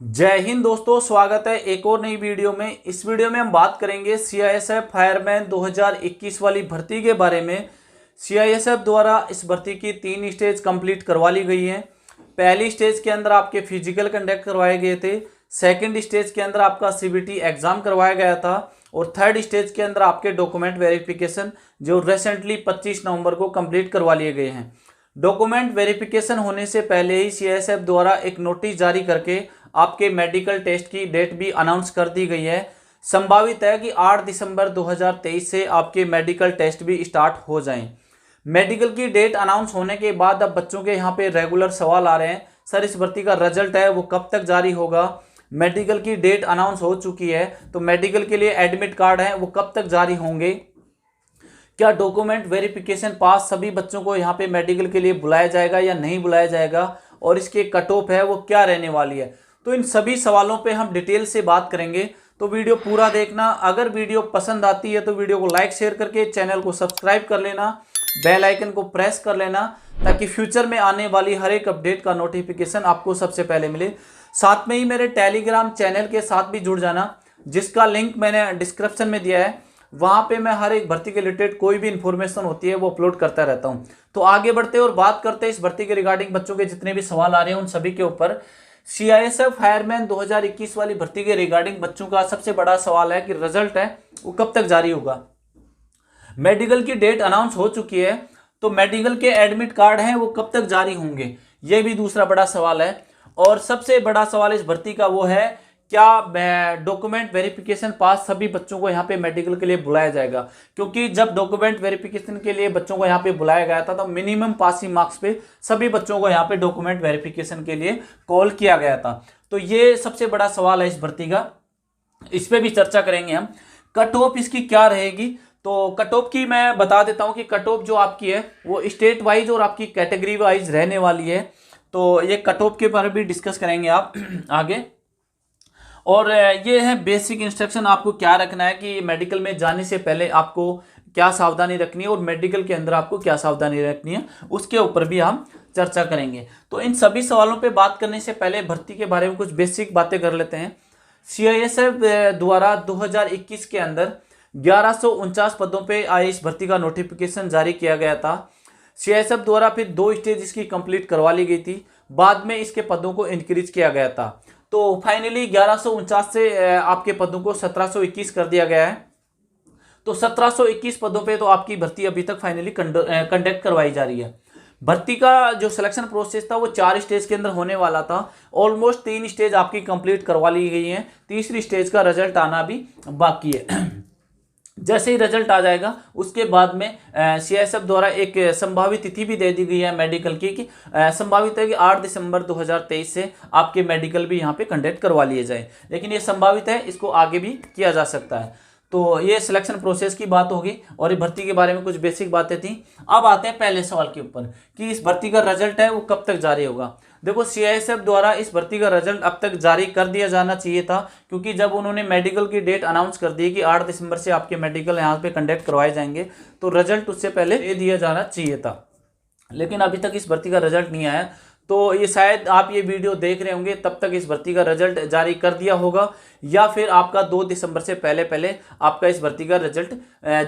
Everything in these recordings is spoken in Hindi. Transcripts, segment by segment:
जय हिंद दोस्तों, स्वागत है एक और नई वीडियो में। इस वीडियो में हम बात करेंगे सीआईएसएफ फायरमैन 2021 वाली भर्ती के बारे में। सीआईएसएफ द्वारा इस भर्ती की 3 स्टेज कंप्लीट करवा ली गई हैं। पहली स्टेज के अंदर आपके फिजिकल कंडक्ट करवाए गए थे, सेकंड स्टेज के अंदर आपका सीबीटी एग्जाम करवाया गया था और थर्ड स्टेज के अंदर आपके डॉक्यूमेंट वेरिफिकेशन जो रिसेंटली 25 नवंबर को कंप्लीट करवा लिए गए हैं। डॉक्यूमेंट वेरिफिकेशन होने से पहले ही सीआईएसएफ द्वारा एक नोटिस जारी करके आपके मेडिकल टेस्ट की डेट भी अनाउंस कर दी गई है। संभावित है कि 8 दिसंबर 2023 से आपके मेडिकल टेस्ट भी स्टार्ट हो जाएं। मेडिकल की डेट अनाउंस होने के बाद अब बच्चों के यहाँ पे रेगुलर सवाल आ रहे हैं, सर इस भर्ती का रिजल्ट है वो कब तक जारी होगा। मेडिकल की डेट अनाउंस हो चुकी है तो मेडिकल के लिए एडमिट कार्ड है वो कब तक जारी होंगे। क्या डॉक्यूमेंट वेरिफिकेशन पास सभी बच्चों को यहाँ पे मेडिकल के लिए बुलाया जाएगा या नहीं बुलाया जाएगा, और इसकी कट ऑफ है वो क्या रहने वाली है। तो इन सभी सवालों पे हम डिटेल से बात करेंगे, तो वीडियो पूरा देखना। अगर वीडियो पसंद आती है तो वीडियो को लाइक शेयर करके चैनल को सब्सक्राइब कर लेना, बेल आइकन को प्रेस कर लेना ताकि फ्यूचर में आने वाली हर एक अपडेट का नोटिफिकेशन आपको सबसे पहले मिले। साथ में ही मेरे टेलीग्राम चैनल के साथ भी जुड़ जाना, जिसका लिंक मैंने डिस्क्रिप्शन में दिया है। वहां पे मैं हर एक भर्ती के रिलेटेड कोई भी इंफॉर्मेशन होती है वो अपलोड करता रहता हूं। तो आगे बढ़ते और बात करते हैं इस भर्ती के रिगार्डिंग बच्चों के जितने भी सवाल आ रहे हैं उन सभी के ऊपर। सीआईएसएफ फायरमैन 2021 वाली भर्ती के रिगार्डिंग बच्चों का सबसे बड़ा सवाल है कि रिजल्ट है वो कब तक जारी होगा। मेडिकल की डेट अनाउंस हो चुकी है तो मेडिकल के एडमिट कार्ड हैं वो कब तक जारी होंगे, ये भी दूसरा बड़ा सवाल है। और सबसे बड़ा सवाल इस भर्ती का वो है क्या डॉक्यूमेंट वेरिफिकेशन पास सभी बच्चों को यहाँ पे मेडिकल के लिए बुलाया जाएगा, क्योंकि जब डॉक्यूमेंट वेरिफिकेशन के लिए बच्चों को यहाँ पे बुलाया गया था तो मिनिमम पासिंग मार्क्स पे सभी बच्चों को यहाँ पे डॉक्यूमेंट वेरिफिकेशन के लिए कॉल किया गया था। तो ये सबसे बड़ा सवाल है इस भर्ती का, इस पर भी चर्चा करेंगे हम। कट ऑफ इसकी क्या रहेगी, तो कट ऑफ की मैं बता देता हूँ कि कट ऑफ जो आपकी है वो स्टेट वाइज और आपकी कैटेगरी वाइज रहने वाली है। तो ये कट ऑफ के बारे में भी डिस्कस करेंगे आप आगे। और ये है बेसिक इंस्ट्रक्शन, आपको क्या रखना है कि मेडिकल में जाने से पहले आपको क्या सावधानी रखनी है और मेडिकल के अंदर आपको क्या सावधानी रखनी है, उसके ऊपर भी हम चर्चा करेंगे। तो इन सभी सवालों पे बात करने से पहले भर्ती के बारे में कुछ बेसिक बातें कर लेते हैं। सीआईएसएफ द्वारा 2021 के अंदर 1149 पदों पे आई इस भर्ती का नोटिफिकेशन जारी किया गया था। सीआईएसएफ द्वारा फिर 2 स्टेज इसकी कंप्लीट करवा ली गई थी, बाद में इसके पदों को इंक्रीज किया गया था। तो फाइनली 1149 से आपके पदों को 1721 कर दिया गया है। तो 1721 पदों पे तो आपकी भर्ती अभी तक फाइनली कंडक्ट करवाई जा रही है। भर्ती का जो सिलेक्शन प्रोसेस था वो 4 स्टेज के अंदर होने वाला था। ऑलमोस्ट 3 स्टेज आपकी कंप्लीट करवा ली गई हैं, तीसरी स्टेज का रिजल्ट आना भी बाकी है। जैसे ही रिजल्ट आ जाएगा उसके बाद में सीआईएसएफ द्वारा एक संभावित तिथि भी दे दी गई है मेडिकल की कि संभावित है कि 8 दिसंबर 2023 से आपके मेडिकल भी यहाँ पे कंडक्ट करवा लिए जाए, लेकिन ये संभावित है, इसको आगे भी किया जा सकता है। तो ये सिलेक्शन प्रोसेस की बात होगी और ये भर्ती के बारे में कुछ बेसिक बातें थी। अब आते हैं पहले सवाल के ऊपर कि इस भर्ती का रिजल्ट है वो कब तक जारी होगा। देखो, सीआईएसएफ द्वारा इस भर्ती का रिजल्ट अब तक जारी कर दिया जाना चाहिए था, क्योंकि जब उन्होंने मेडिकल की डेट अनाउंस कर दी कि 8 दिसंबर से आपके मेडिकल यहाँ पे कंडक्ट करवाए जाएंगे तो रिजल्ट उससे पहले दे दिया जाना चाहिए था, लेकिन अभी तक इस भर्ती का रिजल्ट नहीं आया। तो ये शायद आप ये वीडियो देख रहे होंगे तब तक इस भर्ती का रिजल्ट जारी कर दिया होगा, या फिर आपका 2 दिसंबर से पहले पहले आपका इस भर्ती का रिजल्ट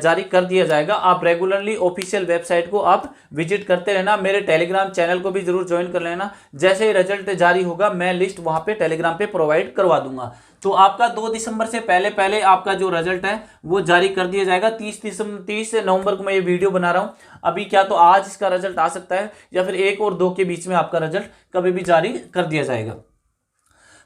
जारी कर दिया जाएगा। आप रेगुलरली ऑफिशियल वेबसाइट को आप विजिट करते रहना, मेरे टेलीग्राम चैनल को भी जरूर ज्वाइन कर लेना। जैसे ही रिजल्ट जारी होगा मैं लिस्ट वहां पे टेलीग्राम पे प्रोवाइड करवा दूंगा। तो आपका 2 दिसंबर से पहले पहले आपका जो रिजल्ट है वो जारी कर दिया जाएगा। 30 नवंबर को मैं ये वीडियो बना रहा हूँ, अभी क्या तो आज इसका रिजल्ट आ सकता है या फिर 1 और 2 के बीच में आपका रिजल्ट कभी भी जारी कर दिया जाएगा।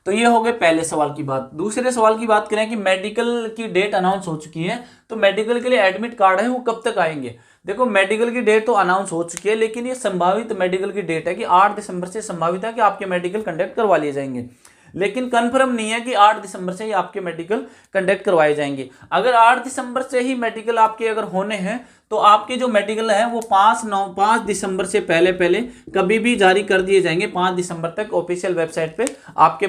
तो ये हो गए पहले सवाल की बात। दूसरे सवाल की बात करें कि मेडिकल की डेट अनाउंस हो चुकी है तो मेडिकल के लिए एडमिट कार्ड है वो कब तक आएंगे। देखो, मेडिकल की डेट तो अनाउंस हो चुकी है, लेकिन ये संभावित मेडिकल की डेट है कि 8 दिसंबर से संभावित है कि आपके मेडिकल कंडक्ट करवा लिए जाएंगे, लेकिन कंफर्म नहीं है कि 8 दिसंबर से ही आपके मेडिकल कंडक्ट करवाए जाएंगे। अगर 8 दिसंबर से ही मेडिकल आपके अगर होने हैं तो आपके जो मेडिकल है वो 5 दिसंबर से पहले पहले कभी भी जारी कर दिए जाएंगे। 5 दिसंबर तक ऑफिशियल वेबसाइट पे आपके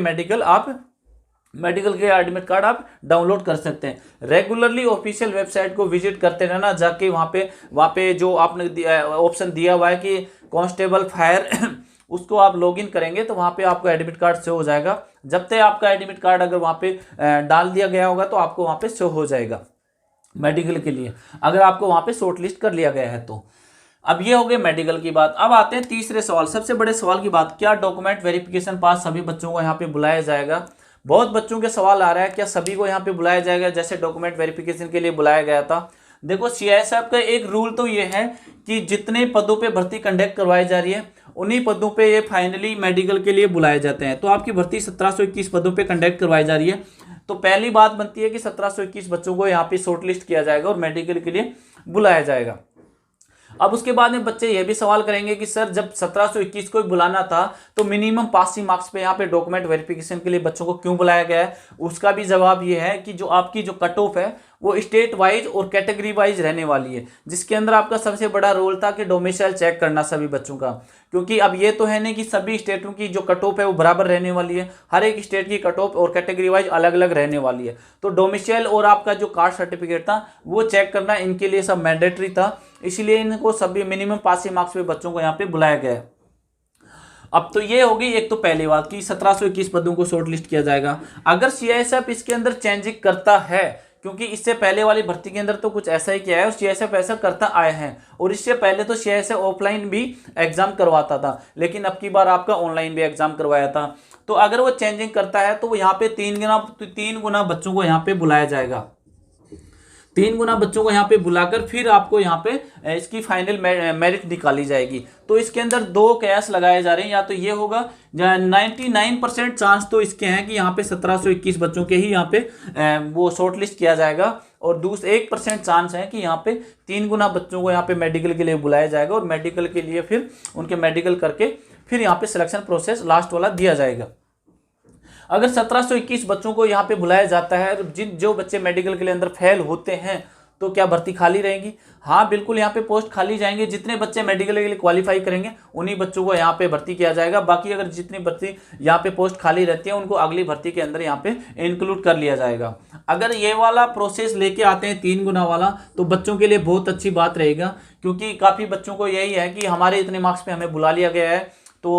मेडिकल के एडमिट कार्ड आप डाउनलोड कर सकते हैं। रेगुलरली ऑफिशियल वेबसाइट को विजिट करते रहना, जाके वहाँ पे जो आपने ऑप्शन दिया हुआ है कि कांस्टेबल फायर उसको आप लॉगिन करेंगे तो वहाँ पे आपको एडमिट कार्ड शो हो जाएगा। जब तक आपका एडमिट कार्ड अगर वहाँ पे डाल दिया गया होगा तो आपको वहाँ पे शो हो जाएगा मेडिकल के लिए, अगर आपको वहाँ पे शॉर्ट लिस्ट कर लिया गया है तो। अब ये हो गए मेडिकल की बात। अब आते हैं तीसरे सवाल, सबसे बड़े सवाल की बात, क्या डॉक्यूमेंट वेरिफिकेशन पास सभी बच्चों को यहाँ पे बुलाया जाएगा। बहुत बच्चों के सवाल आ रहा है क्या सभी को यहाँ पे बुलाया जाएगा जैसे डॉक्यूमेंट वेरिफिकेशन के लिए बुलाया गया था। देखो CISF का एक रूल तो ये है कि जितने पदों पे भर्ती कंडक्ट करवाई जा रही है उन्हीं पदों पे ये फाइनली मेडिकल के लिए बुलाए जाते हैं। तो आपकी भर्ती 1721 पदों पे कंडक्ट करवाई जा रही है, तो पहली बात बनती है कि 1721 बच्चों को यहाँ पे शॉर्ट लिस्ट किया जाएगा और मेडिकल के लिए बुलाया जाएगा। अब उसके बाद में बच्चे ये भी सवाल करेंगे कि सर जब 1721 को बुलाना था तो मिनिमम पासिंग मार्क्स पे यहाँ पे डॉक्यूमेंट वेरिफिकेशन के लिए बच्चों को क्यों बुलाया गया है। उसका भी जवाब ये है कि जो आपकी जो कट ऑफ है वो स्टेट वाइज और कैटेगरी वाइज रहने वाली है, जिसके अंदर आपका सबसे बड़ा रोल था कि डोमिसाइल चेक करना सभी बच्चों का। क्योंकि अब ये तो है नहीं कि सभी स्टेटों की जो कट ऑफ है वो बराबर रहने वाली है, हर एक स्टेट की कट ऑफ और कैटेगरी वाइज अलग अलग रहने वाली है। तो डोमिसाइल और आपका जो कास्ट सर्टिफिकेट था वो चेक करना इनके लिए सब मैंडेटरी था, इसलिए इनको सभी मिनिमम पासिंग मार्क्स पे बच्चों को यहाँ पे बुलाया गया है। अब तो ये होगी एक तो पहली बात कि 1721 पदों को शॉर्ट लिस्ट किया जाएगा। अगर CISF इसके अंदर चेंजिंग करता है, क्योंकि इससे पहले वाली भर्ती के अंदर तो कुछ ऐसा ही किया है और CISF ऐसा करता आया है, और इससे पहले तो CISF ऑफलाइन भी एग्जाम करवाता था, लेकिन अब की बार आपका ऑनलाइन भी एग्जाम करवाया था। तो अगर वो चेंजिंग करता है तो वो यहाँ पे 3 गुना बच्चों को यहाँ पे बुलाया जाएगा, 3 गुना बच्चों को यहाँ पे बुलाकर फिर आपको यहाँ पे इसकी फाइनल मेरिट निकाली जाएगी। तो इसके अंदर 2 कयास लगाए जा रहे हैं, या तो ये होगा 99% चांस तो इसके हैं कि यहाँ पे 1721 बच्चों के ही यहाँ पे वो शॉर्ट लिस्ट किया जाएगा, और 1% चांस है कि यहाँ पे 3 गुना बच्चों को यहाँ पे मेडिकल के लिए बुलाया जाएगा, और मेडिकल के लिए फिर उनके मेडिकल करके फिर यहाँ पे सिलेक्शन प्रोसेस लास्ट वाला दिया जाएगा। अगर 1721 बच्चों को यहाँ पे बुलाया जाता है, जो बच्चे मेडिकल के लिए अंदर फेल होते हैं तो क्या भर्ती खाली रहेगी। हाँ बिल्कुल, यहाँ पे पोस्ट खाली जाएंगे, जितने बच्चे मेडिकल के लिए क्वालिफाई करेंगे उन्हीं बच्चों को यहाँ पे भर्ती किया जाएगा। बाकी अगर जितनी भर्ती यहाँ पे पोस्ट खाली रहती है उनको अगली भर्ती के अंदर यहाँ पे इंक्लूड कर लिया जाएगा। अगर ये वाला प्रोसेस लेके आते हैं 3 गुना वाला तो बच्चों के लिए बहुत अच्छी बात रहेगा, क्योंकि काफ़ी बच्चों को यही है कि हमारे इतने मार्क्स पे हमें बुला लिया गया है तो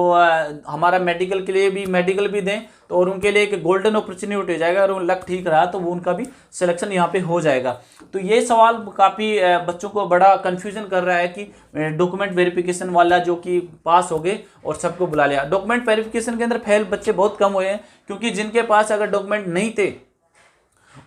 हमारा मेडिकल के लिए भी मेडिकल भी दें, तो और उनके लिए एक गोल्डन अपॉर्चुनिटी हो जाएगा, और वो लक ठीक रहा तो वो उनका भी सिलेक्शन यहाँ पे हो जाएगा। तो ये सवाल काफ़ी बच्चों को बड़ा कंफ्यूजन कर रहा है कि डॉक्यूमेंट वेरिफिकेशन वाला जो कि पास हो गए और सबको बुला लिया। डॉक्यूमेंट वेरिफिकेशन के अंदर फेल बच्चे बहुत कम हुए हैं, क्योंकि जिनके पास अगर डॉक्यूमेंट नहीं थे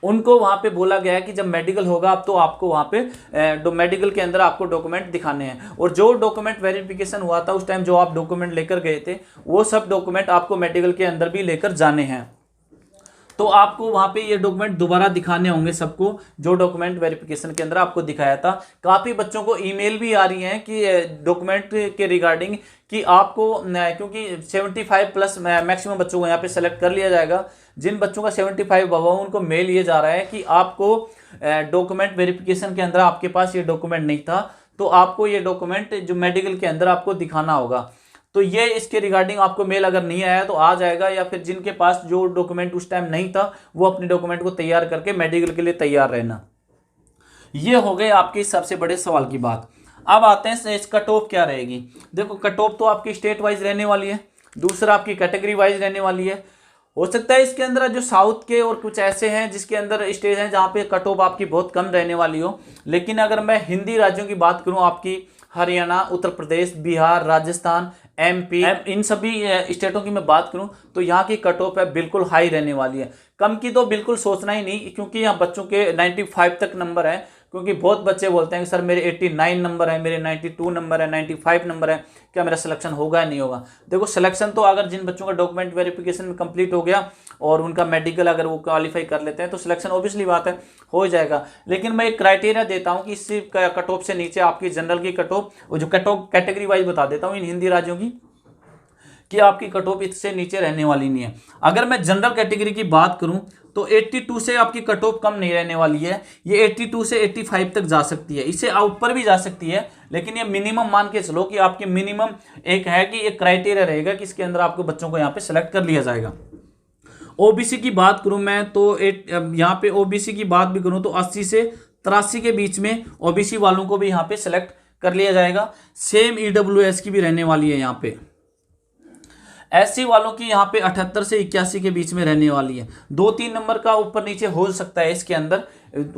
उनको वहां पे बोला गया है कि जब मेडिकल होगा अब तो आपको वहां पे मेडिकल के अंदर आपको डॉक्यूमेंट दिखाने हैं, और जो डॉक्यूमेंट वेरिफिकेशन हुआ था उस टाइम जो आप डॉक्यूमेंट लेकर गए थे वो सब डॉक्यूमेंट आपको मेडिकल के अंदर भी लेकर जाने हैं। तो आपको वहां पे ये डॉक्यूमेंट दोबारा दिखाने होंगे सबको, जो डॉक्यूमेंट वेरिफिकेशन के अंदर आपको दिखाया था। काफ़ी बच्चों को ईमेल भी आ रही है कि डॉक्यूमेंट के रिगार्डिंग कि आपको, क्योंकि 75 प्लस मैक्सिमम बच्चों को यहाँ पे सेलेक्ट कर लिया जाएगा। जिन बच्चों का 75 हुआ उनको मेल ये जा रहा है कि आपको डॉक्यूमेंट वेरिफिकेशन के अंदर आपके पास ये डॉक्यूमेंट नहीं था, तो आपको ये डॉक्यूमेंट जो मेडिकल के अंदर आपको दिखाना होगा। तो ये इसके रिगार्डिंग आपको मेल अगर नहीं आया तो आ जाएगा, या फिर जिनके पास जो डॉक्यूमेंट उस टाइम नहीं था वो अपने डॉक्यूमेंट को तैयार करके मेडिकल के लिए तैयार रहना। ये हो गए आपके सबसे बड़े सवाल की बात। अब आते हैं इस कट ऑफ क्या रहेगी। देखो कट ऑफ तो आपकी स्टेट वाइज रहने वाली है, दूसरा आपकी कैटेगरी वाइज रहने वाली है। हो सकता है इसके अंदर जो साउथ के और कुछ ऐसे हैं जिसके अंदर स्टेट हैं जहाँ पे कट ऑफ आपकी बहुत कम रहने वाली हो, लेकिन अगर मैं हिंदी राज्यों की बात करूँ, आपकी हरियाणा, उत्तर प्रदेश, बिहार, राजस्थान, MP, इन सभी स्टेटों की मैं बात करूं तो यहाँ की कट ऑफ है बिल्कुल हाई रहने वाली है। कम की तो बिल्कुल सोचना ही नहीं, क्योंकि यहाँ बच्चों के 95 तक नंबर है। क्योंकि बहुत बच्चे बोलते हैं कि सर मेरे 89 नंबर है, मेरे 92 नंबर है, 95 नंबर है, क्या मेरा सिलेक्शन होगा या नहीं होगा। देखो सिलेक्शन तो अगर जिन बच्चों का डॉक्यूमेंट वेरिफिकेशन में कंप्लीट हो गया और उनका मेडिकल अगर वो क्वालिफाई कर लेते हैं तो सिलेक्शन ऑब्वियसली बात है हो जाएगा। लेकिन मैं एक क्राइटेरिया देता हूँ कि इससे कट ऑफ से नीचे आपकी जनरल की कट ऑफ, जो कट ऑफ कैटेगरी वाइज बता देता हूँ इन हिंदी राज्यों की, कि आपकी कट ऑफ इससे नीचे रहने वाली नहीं है। अगर मैं जनरल कैटेगरी की बात करूं तो 82 से आपकी कट ऑफ कम नहीं रहने वाली है, ये 82 से 85 तक जा सकती है, इससे ऊपर भी जा सकती है, लेकिन ये मिनिमम मान के चलो कि आपके मिनिमम एक है कि एक क्राइटेरिया रहेगा कि इसके अंदर आपको बच्चों को यहाँ पे सेलेक्ट कर लिया जाएगा। ओबीसी की बात करूं मैं तो यहाँ पे ओबीसी की बात भी करूं तो 80 से 83 के बीच में ओबीसी वालों को भी यहाँ पे सेलेक्ट कर लिया जाएगा। सेम ईडब्ल्यूएस की भी रहने वाली है यहाँ पे। एससी वालों की यहाँ पे 78 से 81 के बीच में रहने वाली है। 2-3 नंबर का ऊपर नीचे हो सकता है इसके अंदर,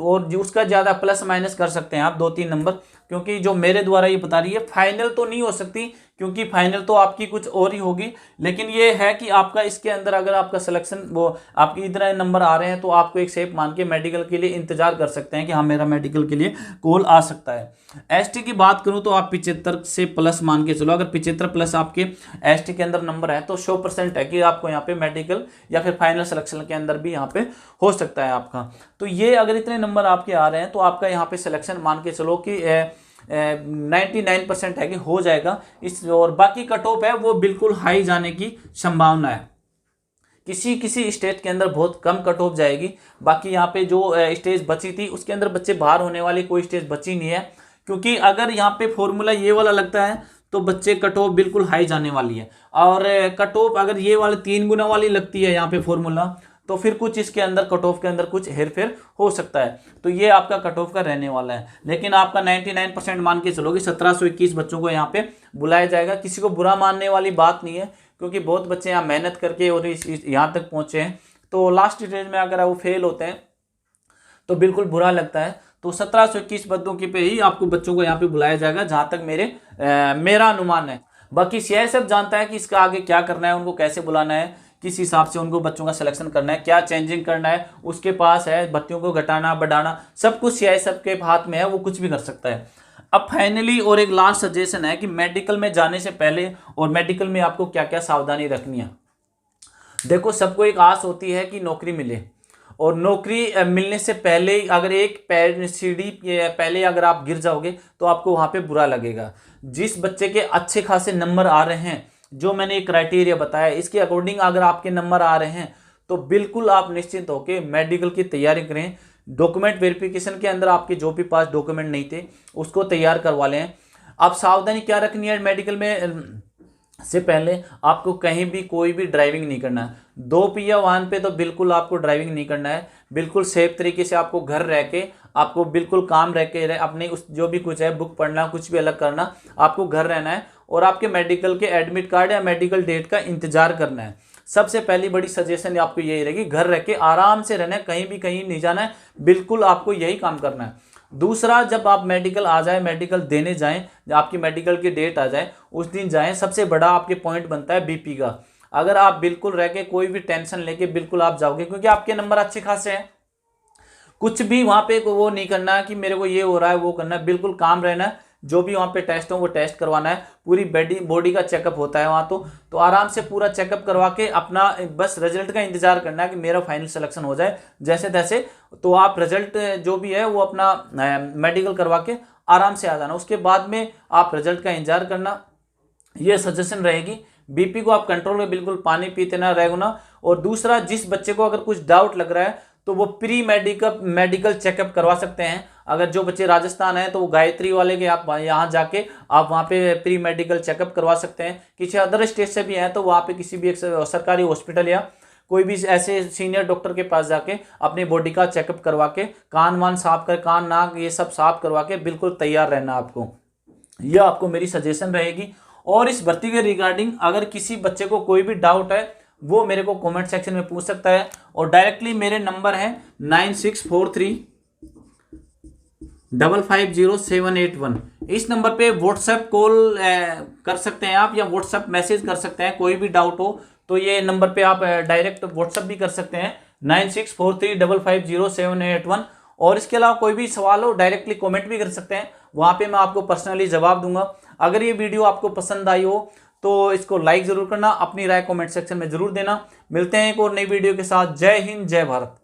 और जो उसका ज़्यादा प्लस माइनस कर सकते हैं आप 2-3 नंबर, क्योंकि जो मेरे द्वारा ये बता रही है फाइनल तो नहीं हो सकती, क्योंकि फाइनल तो आपकी कुछ और ही होगी। लेकिन ये है कि आपका इसके अंदर अगर आपका सिलेक्शन वो आपकी इतना नंबर आ रहे हैं तो आपको एक सेफ मान के मेडिकल के लिए इंतजार कर सकते हैं कि हाँ मेरा मेडिकल के लिए कॉल आ सकता है। एसटी की बात करूं तो आप 75 से प्लस मान के चलो, अगर 75 प्लस आपके एसटी के अंदर नंबर है तो 100% है कि आपको यहाँ पे मेडिकल या फिर फाइनल सिलेक्शन के अंदर भी यहाँ पे हो सकता है आपका। तो ये अगर इतने नंबर आपके आ रहे हैं तो आपका यहाँ पे सिलेक्शन मान के चलो कि 99% है कि हो जाएगा इस, और बाकी कट ऑफ है वो बिल्कुल हाई जाने की संभावना है। किसी किसी स्टेट के अंदर बहुत कम कट ऑफ जाएगी, बाकी यहाँ पे जो स्टेज बची थी उसके अंदर बच्चे बाहर होने वाली कोई स्टेज बची नहीं है, क्योंकि अगर यहाँ पे फॉर्मूला ये वाला लगता है तो बच्चे कट ऑफ बिल्कुल हाई जाने वाली है। और कट ऑफ अगर ये वाले 3 गुना वाली लगती है यहाँ पे फॉर्मूला, तो फिर कुछ इसके अंदर कट ऑफ के अंदर कुछ हेरफेर हो सकता है। तो ये आपका कट ऑफ का रहने वाला है, लेकिन आपका 99% मान के चलोगे 1721 बच्चों को यहाँ पे बुलाया जाएगा। किसी को बुरा मानने वाली बात नहीं है, क्योंकि बहुत बच्चे यहाँ मेहनत करके और यहाँ तक पहुँचे हैं, तो लास्ट स्टेज में अगर वो फेल होते हैं तो बिल्कुल बुरा लगता है। तो 1721 बच्चों के पे ही आपको बच्चों को यहाँ पे बुलाया जाएगा, जहाँ तक मेरा अनुमान है। बाकी सीआईएसएफ जानता है कि इसका आगे क्या करना है, उनको कैसे बुलाना है, किस हिसाब से उनको बच्चों का सिलेक्शन करना है, क्या चेंजिंग करना है उसके पास है, भर्तियों को घटाना बढ़ाना सब कुछ सीआईएसएफ के हाथ में है, वो कुछ भी कर सकता है। अब फाइनली और एक लास्ट सजेशन है कि मेडिकल में जाने से पहले और मेडिकल में आपको क्या क्या सावधानी रखनी है। देखो, सबको एक आस होती है कि नौकरी मिले, और नौकरी मिलने से पहले अगर एक पैर सीढ़ी पहले अगर आप गिर जाओगे तो आपको वहाँ पे बुरा लगेगा। जिस बच्चे के अच्छे खासे नंबर आ रहे हैं, जो मैंने एक क्राइटेरिया बताया इसके अकॉर्डिंग अगर आपके नंबर आ रहे हैं तो बिल्कुल आप निश्चिंत होकर मेडिकल की तैयारी करें। डॉक्यूमेंट वेरिफिकेशन के अंदर आपके जो भी पास डॉक्यूमेंट नहीं थे उसको तैयार करवा लें। अब सावधानी क्या रखनी है मेडिकल में से पहले, आपको कहीं भी कोई भी ड्राइविंग नहीं करना है। 2 पहिया वाहन पे तो बिल्कुल आपको ड्राइविंग नहीं करना है। बिल्कुल सेफ तरीके से आपको घर रह के, आपको बिल्कुल काम रह के अपने उस जो भी कुछ है बुक पढ़ना, कुछ भी अलग करना, आपको घर रहना है और आपके मेडिकल के एडमिट कार्ड या मेडिकल डेट का इंतजार करना है। सबसे पहली बड़ी सजेशन आपको यही रहेगी, घर रह के आराम से रहना है, कहीं नहीं जाना है, बिल्कुल आपको यही काम करना है। दूसरा, जब आप मेडिकल आ जाए, मेडिकल देने जाएं, जब आपकी मेडिकल की डेट आ जाए उस दिन जाएं। सबसे बड़ा आपके पॉइंट बनता है बीपी का। अगर आप बिल्कुल रह के कोई भी टेंशन लेके बिल्कुल आप जाओगे, क्योंकि आपके नंबर अच्छे खासे हैं, कुछ भी वहाँ पे वो नहीं करना है कि मेरे को ये हो रहा है वो करना है, बिल्कुल काम रहना है। जो भी वहाँ पे टेस्ट हो वो टेस्ट करवाना है, पूरी बॉडी का चेकअप होता है वहाँ। तो आराम से पूरा चेकअप करवा के अपना बस रिजल्ट का इंतजार करना है कि मेरा फाइनल सिलेक्शन हो जाए जैसे तैसे। तो आप रिजल्ट जो भी है वो अपना मेडिकल करवा के आराम से आ जाना, उसके बाद में आप रिजल्ट का इंतजार करना, ये सजेशन रहेगी। बीपी को आप कंट्रोल में, बिल्कुल पानी पीते ना रहना। और दूसरा, जिस बच्चे को अगर कुछ डाउट लग रहा है तो वो प्री मेडिकल चेकअप करवा सकते हैं। अगर जो बच्चे राजस्थान है तो वो गायत्री वाले के आप यहाँ जाके आप वहाँ पे प्री मेडिकल चेकअप करवा सकते हैं। किसी अदर स्टेट से भी हैं तो वहाँ पे किसी भी एक सरकारी हॉस्पिटल या कोई भी ऐसे सीनियर डॉक्टर के पास जाके अपनी बॉडी का चेकअप करवा के, कान वान साफ कर, कान नाक ये सब साफ करवा के बिल्कुल तैयार रहना आपको। यह आपको मेरी सजेशन रहेगी। और इस भर्ती के रिगार्डिंग अगर किसी बच्चे को कोई भी डाउट है वो मेरे को कमेंट सेक्शन में पूछ सकता है, और डायरेक्टली मेरे नंबर है 9643550781। इस नंबर पे व्हाट्सएप कॉल कर सकते हैं आप, या व्हाट्सएप मैसेज कर सकते हैं। कोई भी डाउट हो तो ये नंबर पे आप डायरेक्ट व्हाट्सएप भी कर सकते हैं 9643550781। और इसके अलावा कोई भी सवाल हो डायरेक्टली कमेंट भी कर सकते हैं, वहाँ पे मैं आपको पर्सनली जवाब दूंगा। अगर ये वीडियो आपको पसंद आई हो तो इसको लाइक जरूर करना, अपनी राय कमेंट सेक्शन में जरूर देना। मिलते हैं एक और नई वीडियो के साथ। जय हिंद, जय भारत।